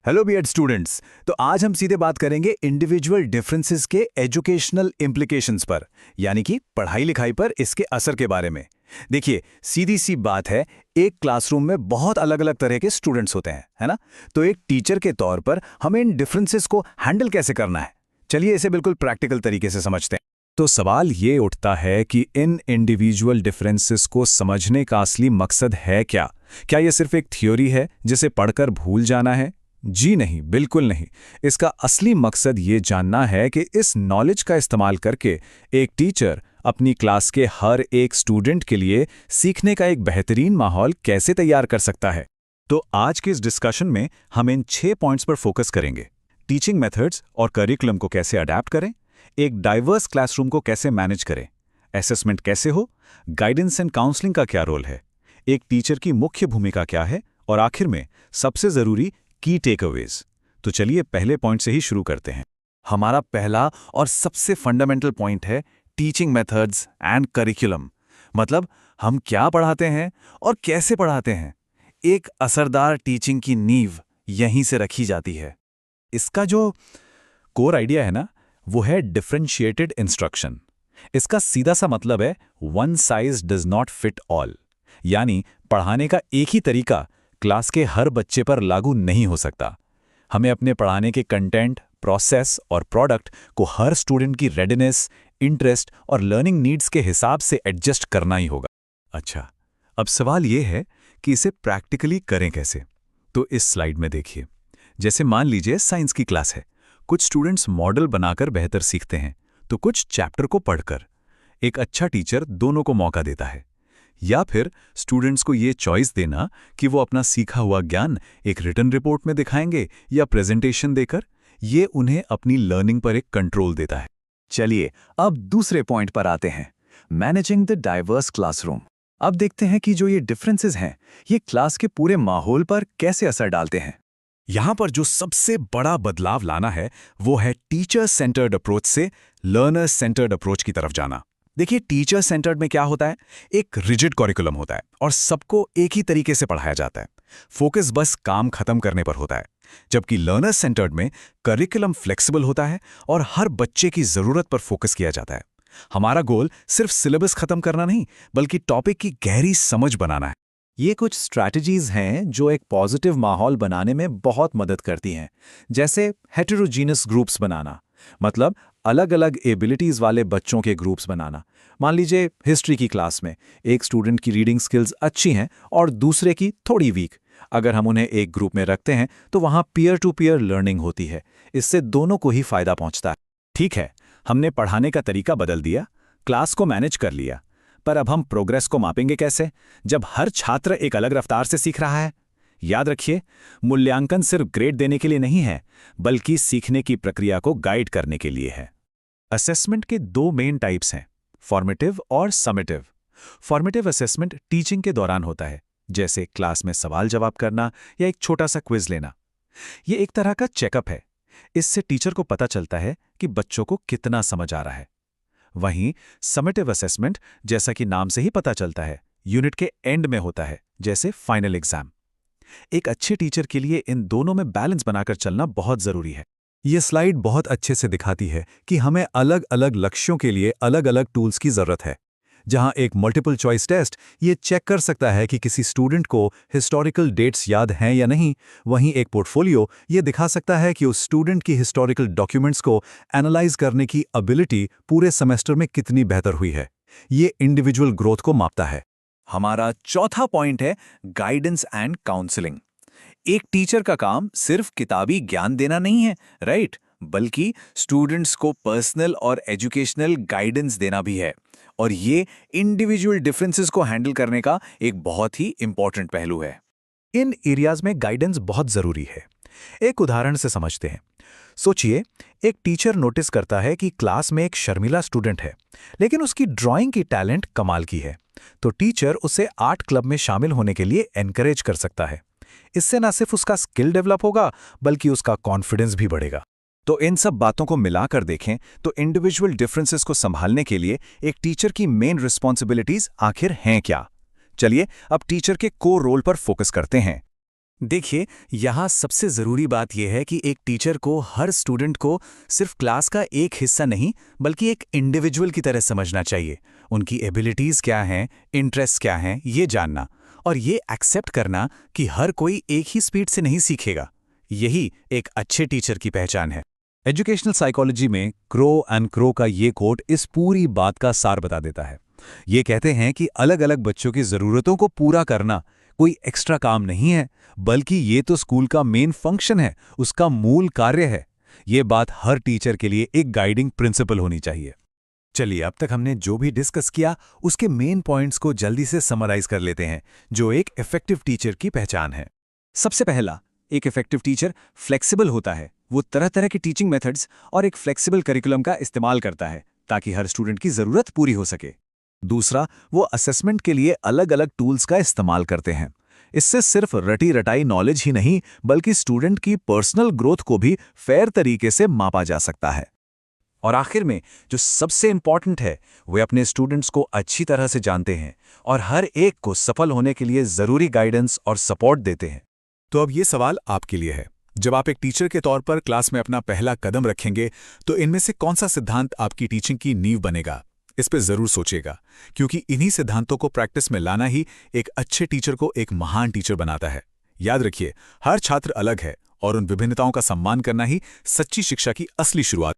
Hello BEd students. तो आज हम सीधे बात करेंगे इंडिविजुअल डिफरेंसेस के एजुकेशनल इम्प्लीकेशंस पर, यानी कि पढ़ाई लिखाई पर इसके असर के बारे में। देखिए, सीधी सी बात है, एक क्लासरूम में बहुत अलग अलग तरह के स्टूडेंट्स होते हैं, है ना। तो एक टीचर के तौर पर हमें इन डिफरेंसेस को हैंडल कैसे करना है, चलिए इसे बिल्कुल प्रैक्टिकल तरीके से समझते हैं। तो सवाल ये उठता है कि इन इंडिविजुअल डिफरेंसेस को समझने का असली मकसद है क्या? क्या ये सिर्फ एक थ्योरी है जिसे पढ़कर भूल जाना है? जी नहीं, बिल्कुल नहीं। इसका असली मकसद ये जानना है कि इस नॉलेज का इस्तेमाल करके एक टीचर अपनी क्लास के हर एक स्टूडेंट के लिए सीखने का एक बेहतरीन माहौल कैसे तैयार कर सकता है। तो आज के इस डिस्कशन में हम इन 6 पॉइंट्स पर फोकस करेंगे। टीचिंग मेथड्स और करिकुलम को कैसे अडैप्ट करें, एक डाइवर्स क्लासरूम को कैसे मैनेज करें, असेसमेंट कैसे हो, गाइडेंस एंड काउंसलिंग का क्या रोल है, एक टीचर की मुख्य भूमिका क्या है, और आखिर में सबसे जरूरी की टेकअवेज। तो चलिए पहले पॉइंट से ही शुरू करते हैं। हमारा पहला और सबसे फंडामेंटल पॉइंट है टीचिंग मेथड्स एंड करिकुलम। मतलब हम क्या पढ़ाते हैं और कैसे पढ़ाते हैं। एक असरदार टीचिंग की नींव यहीं से रखी जाती है। इसका जो कोर आइडिया है ना, वो है डिफरेंशिएटेड इंस्ट्रक्शन। इसका सीधा सा मतलब है one size does not fit all, यानी पढ़ाने का एक ही तरीका क्लास के हर बच्चे पर लागू नहीं हो सकता। हमें अपने पढ़ाने के कंटेंट, प्रोसेस और प्रोडक्ट को हर स्टूडेंट की रेडीनेस, इंटरेस्ट और लर्निंग नीड्स के हिसाब से एडजस्ट करना ही होगा। अच्छा, अब सवाल यह है कि इसे प्रैक्टिकली करें कैसे। तो इस स्लाइड में देखिए, जैसे मान लीजिए साइंस की क्लास है। कुछ स्टूडेंट्स मॉडल बनाकर बेहतर सीखते हैं, तो कुछ चैप्टर को पढ़कर। एक अच्छा टीचर दोनों को मौका देता है। या फिर स्टूडेंट्स को ये चॉइस देना कि वो अपना सीखा हुआ ज्ञान एक रिटन रिपोर्ट में दिखाएंगे या प्रेजेंटेशन देकर। ये उन्हें अपनी लर्निंग पर एक कंट्रोल देता है। चलिए अब दूसरे पॉइंट पर आते हैं, मैनेजिंग द डाइवर्स क्लासरूम। अब देखते हैं कि जो ये डिफरेंसेस हैं, ये क्लास के पूरे माहौल पर कैसे असर डालते हैं। यहां पर जो सबसे बड़ा बदलाव लाना है, वो है टीचर सेंटर्ड अप्रोच से लर्नर सेंटर्ड अप्रोच की तरफ जाना। देखिए, टीचर सेंटर्ड में क्या होता है, एक रिजिड करिकुलम होता है और सबको एक ही तरीके से पढ़ाया जाता है। फोकस बस काम खत्म करने पर होता है। जबकि लर्नर सेंटर्ड में करिकुलम फ्लेक्सिबल होता है और हर बच्चे की जरूरत पर फोकस किया जाता है। हमारा गोल सिर्फ सिलेबस खत्म करना नहीं, बल्कि टॉपिक की गहरी समझ बनाना है। ये कुछ स्ट्रैटेजीज हैं जो एक पॉजिटिव माहौल बनाने में बहुत मदद करती हैं। जैसे हेटेरोजीनस ग्रुप्स बनाना, मतलब अलग अलग एबिलिटीज वाले बच्चों के ग्रुप्स बनाना। मान लीजिए हिस्ट्री की क्लास में एक स्टूडेंट की रीडिंग स्किल्स अच्छी हैं और दूसरे की थोड़ी वीक। अगर हम उन्हें एक ग्रुप में रखते हैं तो वहां पीयर टू पीयर लर्निंग होती है। इससे दोनों को ही फायदा पहुंचता है। ठीक है, हमने पढ़ाने का तरीका बदल दिया, क्लास को मैनेज कर लिया, पर अब हम प्रोग्रेस को मापेंगे कैसे, जब हर छात्र एक अलग रफ्तार से सीख रहा है। याद रखिए, मूल्यांकन सिर्फ ग्रेड देने के लिए नहीं है, बल्कि सीखने की प्रक्रिया को गाइड करने के लिए है। असेसमेंट के 2 मेन टाइप्स हैं, फॉर्मेटिव और समेटिव। फॉर्मेटिव असेसमेंट टीचिंग के दौरान होता है, जैसे क्लास में सवाल जवाब करना या एक छोटा सा क्विज लेना। ये एक तरह का चेकअप है। इससे टीचर को पता चलता है कि बच्चों को कितना समझ आ रहा है। वहीं समेटिव असेसमेंट, जैसा कि नाम से ही पता चलता है, यूनिट के एंड में होता है, जैसे फाइनल एग्जाम। एक अच्छे टीचर के लिए इन दोनों में बैलेंस बनाकर चलना बहुत जरूरी है। ये स्लाइड बहुत अच्छे से दिखाती है कि हमें अलग अलग लक्ष्यों के लिए अलग अलग टूल्स की जरूरत है। जहां एक मल्टीपल चॉइस टेस्ट ये चेक कर सकता है कि किसी स्टूडेंट को हिस्टोरिकल डेट्स याद हैं या नहीं, वहीं एक पोर्टफोलियो ये दिखा सकता है कि उस स्टूडेंट की हिस्टोरिकल डॉक्यूमेंट्स को एनालाइज करने की एबिलिटी पूरे सेमेस्टर में कितनी बेहतर हुई है। ये इंडिविजुअल ग्रोथ को मापता है। हमारा चौथा पॉइंट है गाइडेंस एंड काउंसलिंग। एक टीचर का काम सिर्फ किताबी ज्ञान देना नहीं है, राइट, बल्कि स्टूडेंट्स को पर्सनल और एजुकेशनल गाइडेंस देना भी है। और ये इंडिविजुअल डिफरेंसेस को हैंडल करने का एक बहुत ही इंपॉर्टेंट पहलू है। इन एरियाज में गाइडेंस बहुत जरूरी है। एक उदाहरण से समझते हैं। सोचिए, एक टीचर नोटिस करता है कि क्लास में एक शर्मीला स्टूडेंट है, लेकिन उसकी ड्राइंग की टैलेंट कमाल की है। तो टीचर उसे आर्ट क्लब में शामिल होने के लिए एनकरेज कर सकता है। इससे न सिर्फ उसका स्किल डेवलप होगा, बल्कि उसका कॉन्फिडेंस भी बढ़ेगा। तो इन सब बातों को मिलाकर देखें तो इंडिविजुअल डिफरेंसेस को संभालने के लिए एक टीचर की मेन रिस्पॉन्सिबिलिटीज आखिर हैं क्या। चलिए अब टीचर के कोर रोल पर फोकस करते हैं। देखिए, यहाँ सबसे ज़रूरी बात यह है कि एक टीचर को हर स्टूडेंट को सिर्फ क्लास का एक हिस्सा नहीं, बल्कि एक इंडिविजुअल की तरह समझना चाहिए। उनकी एबिलिटीज़ क्या हैं, इंटरेस्ट क्या हैं, ये जानना और ये एक्सेप्ट करना कि हर कोई एक ही स्पीड से नहीं सीखेगा। यही एक अच्छे टीचर की पहचान है। एजुकेशनल साइकोलॉजी में क्रो एंड क्रो का ये कोट इस पूरी बात का सार बता देता है। ये कहते हैं कि अलग-अलग बच्चों की ज़रूरतों को पूरा करना कोई एक्स्ट्रा काम नहीं है, बल्कि ये तो स्कूल का मेन फंक्शन है, उसका मूल कार्य है। ये बात हर टीचर के लिए एक गाइडिंग प्रिंसिपल होनी चाहिए। चलिए, अब तक हमने जो भी डिस्कस किया उसके मेन पॉइंट्स को जल्दी से समराइज कर लेते हैं, जो एक इफेक्टिव टीचर की पहचान है। सबसे पहला, एक इफेक्टिव टीचर फ्लेक्सिबल होता है। वो तरह तरह के टीचिंग मेथड्स और एक फ्लेक्सिबल करिकुलम का इस्तेमाल करता है ताकि हर स्टूडेंट की ज़रूरत पूरी हो सके। दूसरा, वो असेसमेंट के लिए अलग अलग टूल्स का इस्तेमाल करते हैं। इससे सिर्फ रटी रटाई नॉलेज ही नहीं, बल्कि स्टूडेंट की पर्सनल ग्रोथ को भी फेयर तरीके से मापा जा सकता है। और आखिर में जो सबसे इंपॉर्टेंट है, वे अपने स्टूडेंट्स को अच्छी तरह से जानते हैं और हर एक को सफल होने के लिए ज़रूरी गाइडेंस और सपोर्ट देते हैं। तो अब ये सवाल आपके लिए है, जब आप एक टीचर के तौर पर क्लास में अपना पहला कदम रखेंगे तो इनमें से कौन सा सिद्धांत आपकी टीचिंग की नींव बनेगा? इस पे जरूर सोचिएगा, क्योंकि इन्हीं सिद्धांतों को प्रैक्टिस में लाना ही एक अच्छे टीचर को एक महान टीचर बनाता है। याद रखिए, हर छात्र अलग है और उन विभिन्नताओं का सम्मान करना ही सच्ची शिक्षा की असली शुरुआत